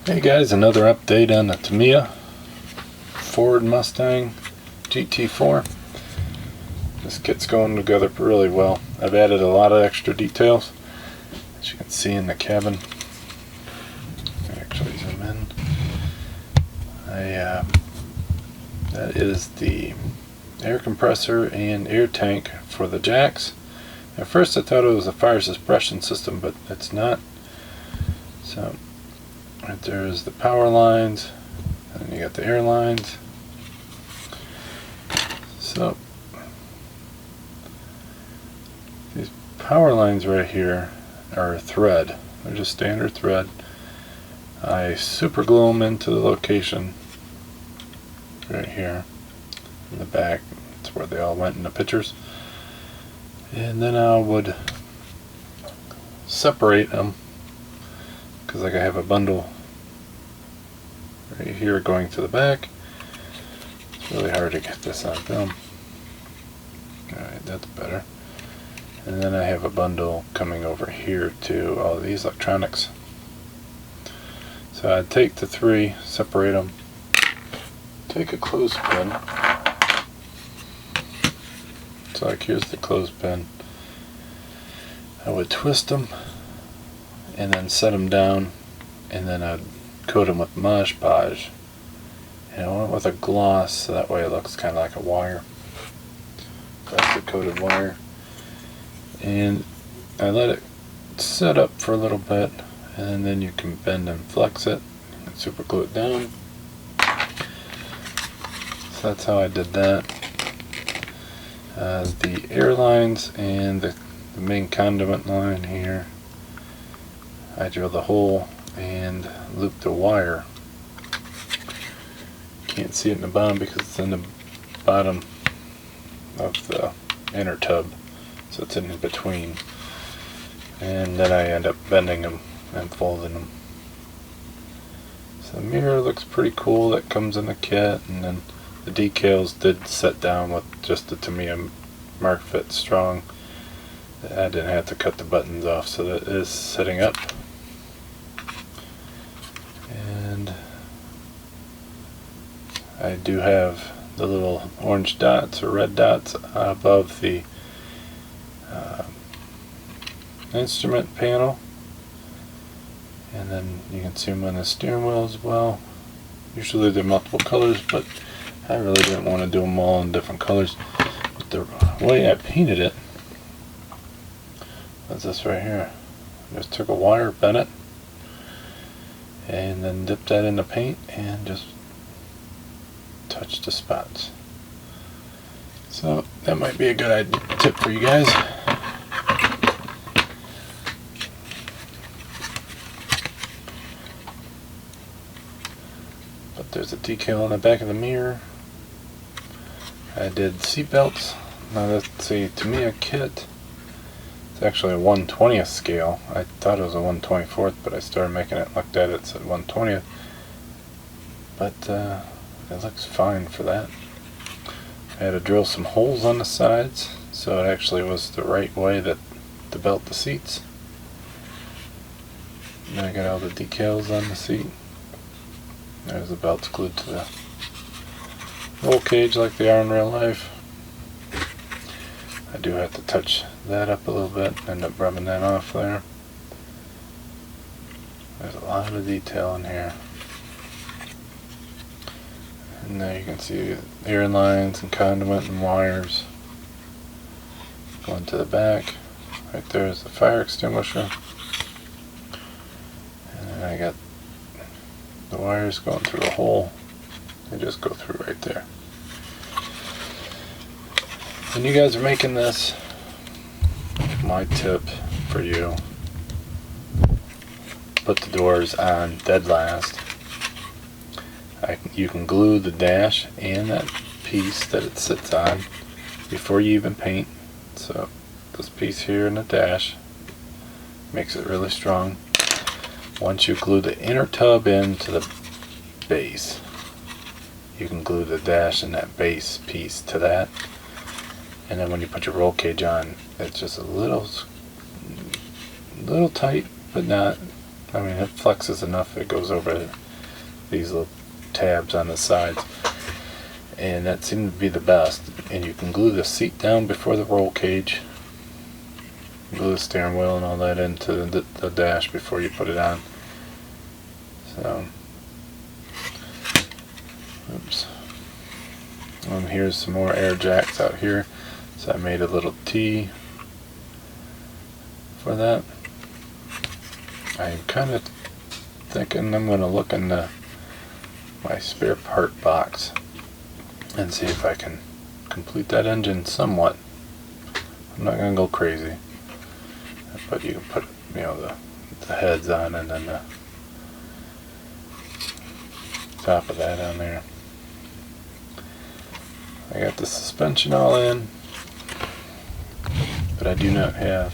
Hey guys, another update on the Tamiya Ford Mustang GT4. This kit's going together really well. I've added a lot of extra details, as you can see in the cabin. Actually zoom in. That is the air compressor and air tank for the jacks. At first I thought it was a fire suppression system, but it's not. So right there is the power lines, and then you got the air lines. So these power lines right here are thread. They're just standard thread. I super glue them into the location right here in the back. That's where they all went in the pictures. And then I would separate them, because like I have a bundle right here going to the back. It's really hard to get this on film. Alright, that's better. And then I have a bundle coming over here to all these electronics. So I'd take the three, separate them, take a clothespin. So like here's the clothespin. I would twist them and then set them down, and then I'd coat them with Mod Podge. And I went with a gloss so that way it looks kind of like a wire. Plastic coated wire. And I let it set up for a little bit, and then you can bend and flex it and super glue it down. So that's how I did that. The air lines and the main conduit line here, I drilled a hole and looped the wire. Can't see it in the bottom because it's in the bottom of the inner tub, so it's in between. And then I end up bending them and folding them. So the mirror looks pretty cool. That comes in the kit, and then the decals did set down with just the Tamiya Mark Fit Strong. I didn't have to cut the buttons off, so that is setting up. And I do have the little orange dots or red dots above the instrument panel, and then you can see them on the steering wheel as well. Usually they're multiple colors, but I really didn't want to do them all in different colors. But the way I painted it was this right here. I just took a wire, bent it, and then dipped that in the paint and just touched the spots. So that might be a good tip for you guys. But there's a decal on the back of the mirror. I did seat belts. Now that's a Tamiya kit. It's actually a 1/20th scale. I thought it was a 1/24th, but I started making it, looked at it, it said 1/20th. But it looks fine for that. I had to drill some holes on the sides, so it actually was the right way that to belt the seats. And I got all the decals on the seat. There's the belts glued to the roll cage like they are in real life. I do have to touch that up a little bit, end up rubbing that off there. There's a lot of detail in here. And there you can see air lines and conduit and wires going to the back. Right there is the fire extinguisher. And then I got the wires going through a hole. They just go through right there. When you guys are making this, my tip for you, put the doors on dead last. You can glue the dash and that piece that it sits on before you even paint. So this piece here and the dash makes it really strong. Once you glue the inner tub into the base, you can glue the dash and that base piece to that. And then when you put your roll cage on, it's just a little tight, but not I mean, it flexes enough, it goes over these little tabs on the sides, and that seemed to be the best. And you can glue the seat down before the roll cage, glue the steering wheel and all that into the dash before you put it on. So, oops. And here's some more air jacks out here, so I made a little T for that. I'm kind of thinking I'm going to look in my spare part box and see if I can complete that engine somewhat. I'm not going to go crazy, but you can put, you know, the heads on and then the top of that on there. I got the suspension all in, but I do not have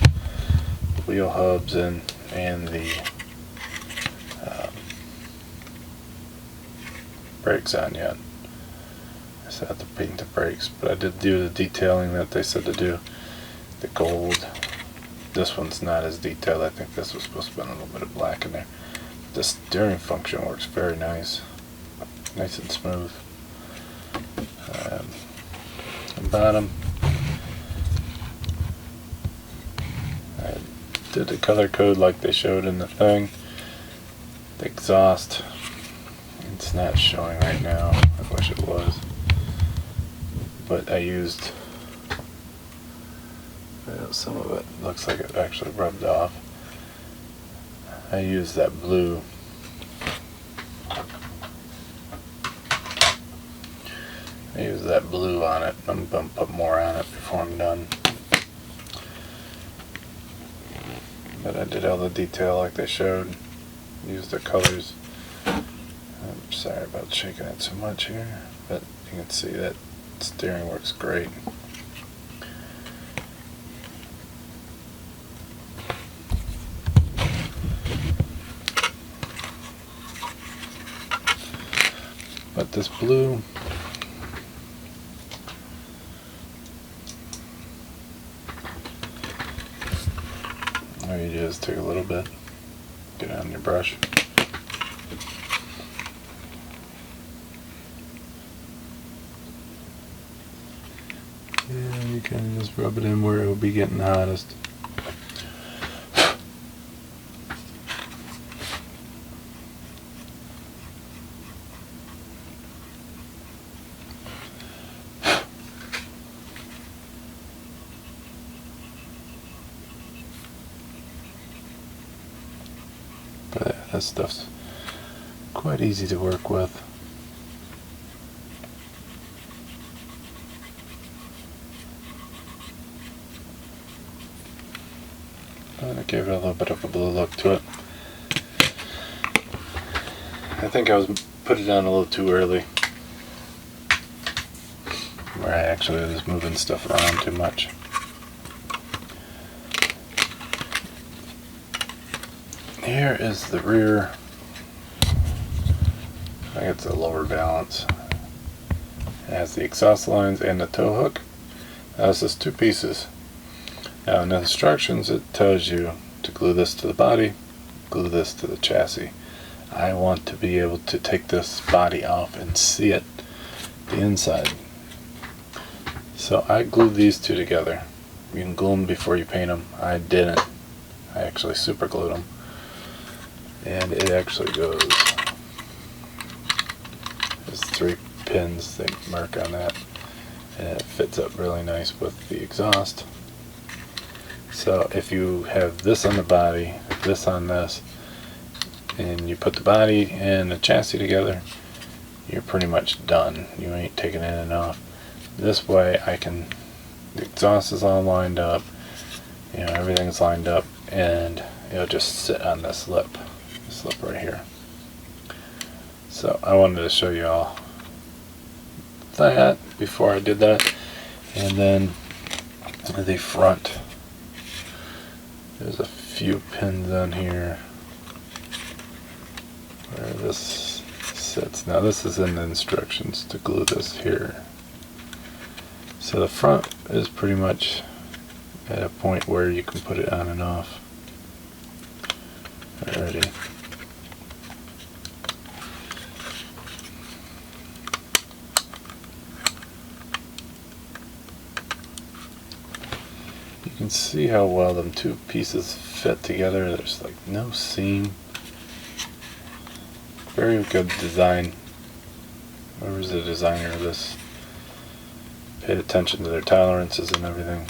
the wheel hubs and the brakes on yet. I still have to paint the brakes, but I did do the detailing that they said to do. The gold. This one's not as detailed. I think this was supposed to be a little bit of black in there. The steering function works very nice. Nice and smooth. The bottom, I did the color code like they showed in the thing. The exhaust, it's not showing right now. I wish it was. But I used, some of it looks like it actually rubbed off. I used that blue. I used that blue on it. I'm going to put more on it before I'm done. But I did all the detail like they showed. Used the colors. I'm sorry about shaking it so much here, but you can see that steering works great. But this blue, all you do is take a little bit, get it on your brush. And you kind of just rub it in where it will be getting the hottest. But that stuff's quite easy to work with. I gave it a little bit of a blue look to it. I think I was put it on a little too early, where I actually was moving stuff around too much. Here is the rear. I think it's a lower balance. It has the exhaust lines and the tow hook. Now this is two pieces. Now in the instructions it tells you to glue this to the body, glue this to the chassis. I want to be able to take this body off and see it, the inside. So I glued these two together. You can glue them before you paint them. I didn't. I actually super glued them. And it actually goes, there's 3 pins they mark on that, and it fits up really nice with the exhaust. So if you have this on the body, this on this, and you put the body and the chassis together, you're pretty much done. You ain't taking in and off. This way the exhaust is all lined up, you know, everything's lined up, and it'll just sit on this lip right here. So I wanted to show you all that before I did that. And then the front, there's a few pins on here where this sits. Now this is in the instructions to glue this here. So the front is pretty much at a point where you can put it on and off already. You can see how well them two pieces fit together. There's like no seam. Very good design. Whoever's the designer of this paid attention to their tolerances and everything.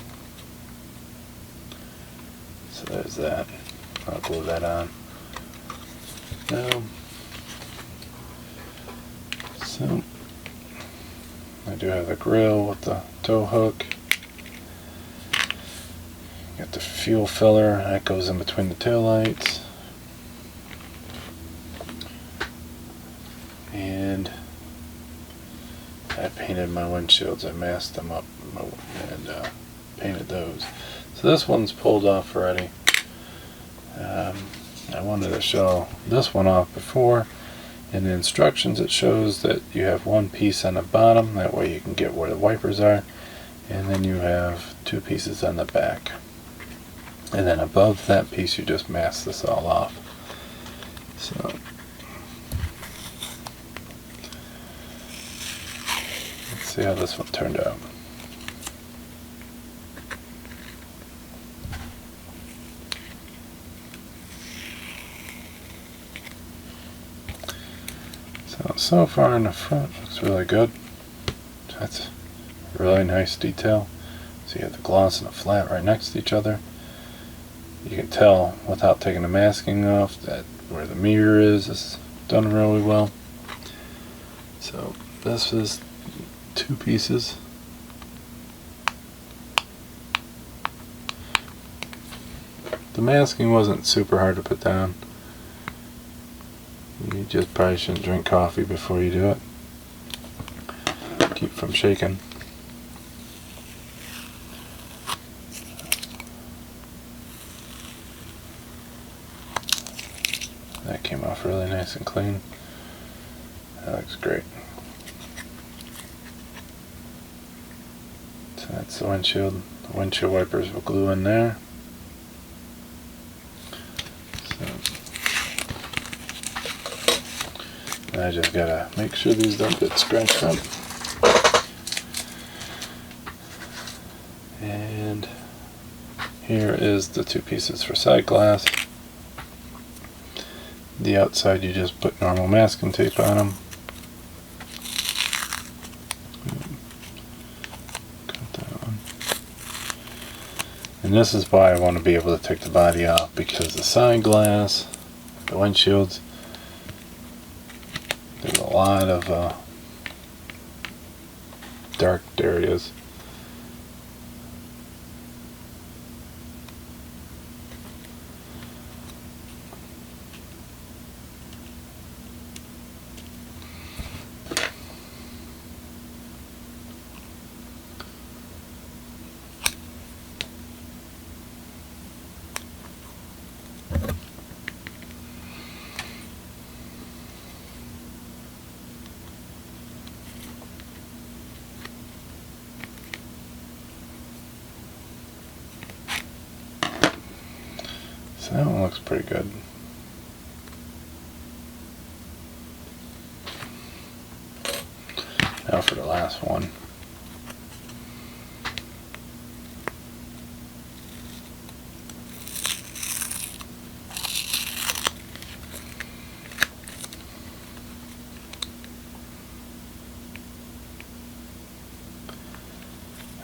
So there's that. I'll glue that on. Now, so I do have the grill with the tow hook. Got the fuel filler that goes in between the taillights. And I painted my windshields. I masked them up and painted those. So this one's pulled off already. I wanted to show this one off before. In the instructions it shows that you have one piece on the bottom, that way you can get where the wipers are, and then you have two pieces on the back. And then above that piece you just mask this all off. So let's see how this one turned out. So far in the front looks really good. That's a really nice detail. So you have the gloss and the flat right next to each other. You can tell without taking the masking off that where the mirror is done really well. So this is two pieces. The masking wasn't super hard to put down. You just probably shouldn't drink coffee before you do it. Keep from shaking. That came off really nice and clean. That looks great. So that's the windshield. The windshield wipers will glue in there. I just gotta make sure these don't get scratched up. And here is the two pieces for side glass. The outside you just put normal masking tape on them. Cut that one. And this is why I want to be able to take the body off, because the side glass, the windshields, there's a lot of dark areas. So that one looks pretty good. Now for the last one.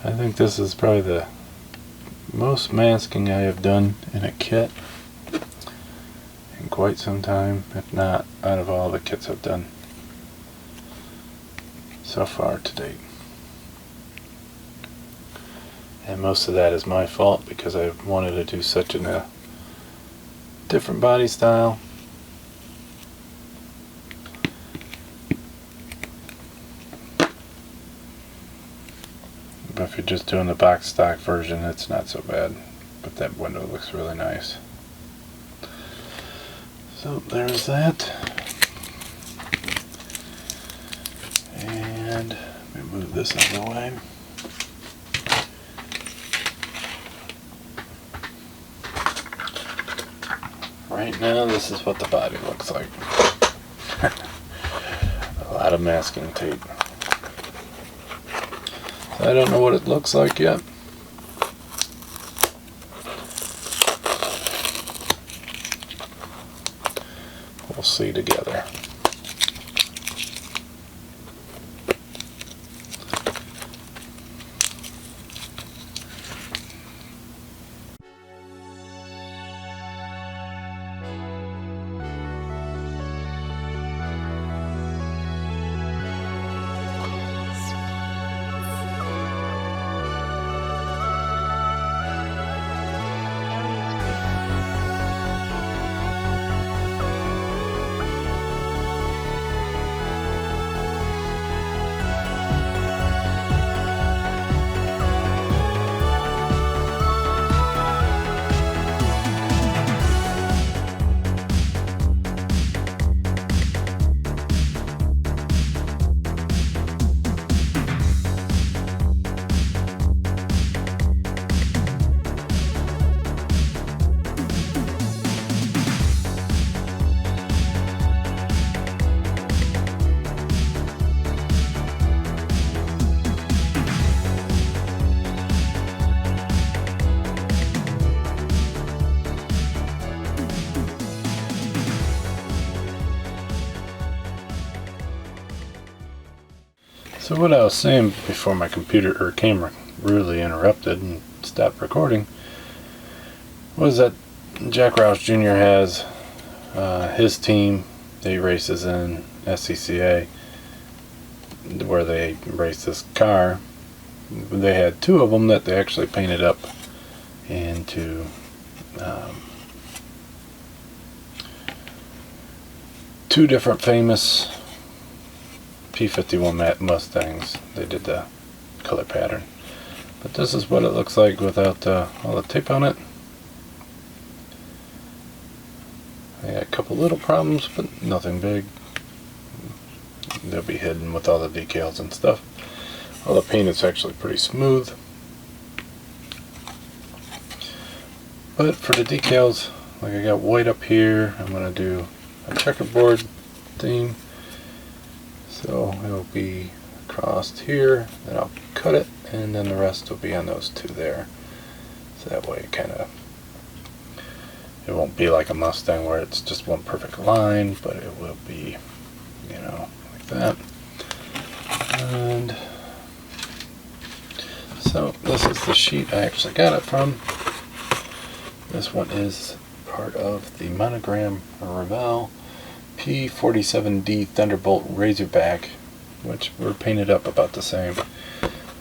I think this is probably the most masking I have done in a kit in quite some time, if not out of all the kits I've done so far to date. And most of that is my fault because I wanted to do such a different body style. But if you're just doing the box stock version, it's not so bad. But that window looks really nice. So there's that. And let me move this out of the way. Right now, this is what the body looks like. A lot of masking tape. I don't know what it looks like yet. we'll see together. So what I was saying before my computer or camera really interrupted and stopped recording was that Jack Roush Jr. has his team. He races in SCCA where they race this car. They had two of them that they actually painted up into two different famous P51 Mustangs. They did the color pattern, but this is what it looks like without all the tape on it. I got a couple little problems, but nothing big. They'll be hidden with all the decals and stuff. All the paint is actually pretty smooth, but for the decals, like I got white up here, I'm going to do a checkerboard theme. So it'll be crossed here, then I'll cut it, and then the rest will be on those two there. So that way it won't be like a Mustang where it's just one perfect line, but it will be, you know, like that. And so this is the sheet I actually got it from. This one is part of the Monogram Revell P47D Thunderbolt Razorback, which were painted up about the same.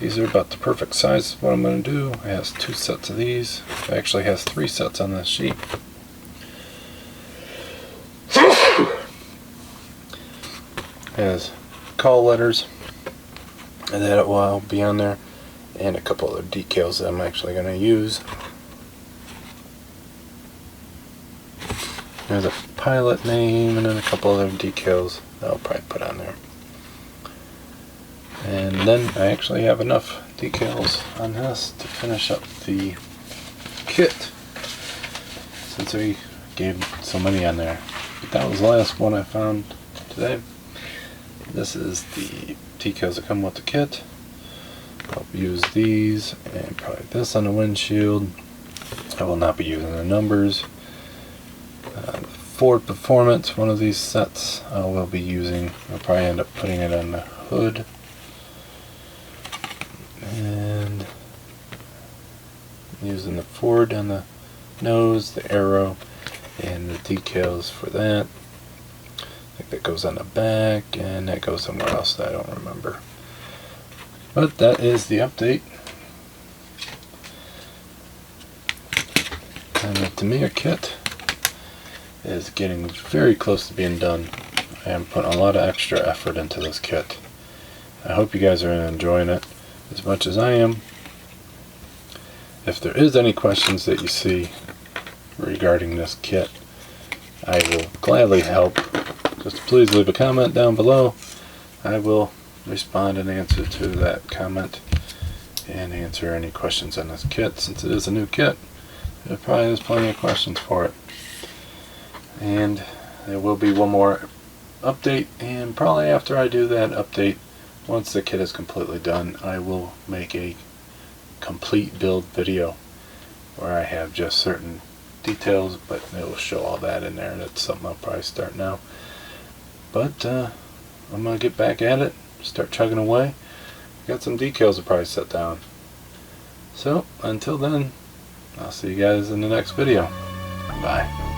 These are about the perfect size. What I'm going to do, it has two sets of these. It actually has three sets on this sheet. It has call letters, and that will be on there, and a couple other decals that I'm actually going to use. There's a pilot name and then a couple other decals that I'll probably put on there. And then I actually have enough decals on this to finish up the kit, since I gave so many on there. But that was the last one I found today. This is the decals that come with the kit. I'll use these and probably this on the windshield. I will not be using the numbers. Ford Performance, one of these sets I will be using. I'll probably end up putting it on the hood. And using the Ford on the nose, the arrow, and the decals for that. I think that goes on the back, and that goes somewhere else that I don't remember. But that is the update. And the Tamiya kit is getting very close to being done. I am putting a lot of extra effort into this kit. I hope you guys are enjoying it as much as I am. If there is any questions that you see regarding this kit, I will gladly help. Just please leave a comment down below. I will respond and answer to that comment and answer any questions on this kit. Since it is a new kit, there probably is plenty of questions for it. And there will be one more update, and probably after I do that update, once the kit is completely done, I will make a complete build video where I have just certain details, but it'll show all that in there. That's something I'll probably start now. But I'm going to get back at it, start chugging away. Got some decals to probably set down. So until then, I'll see you guys in the next video. Bye.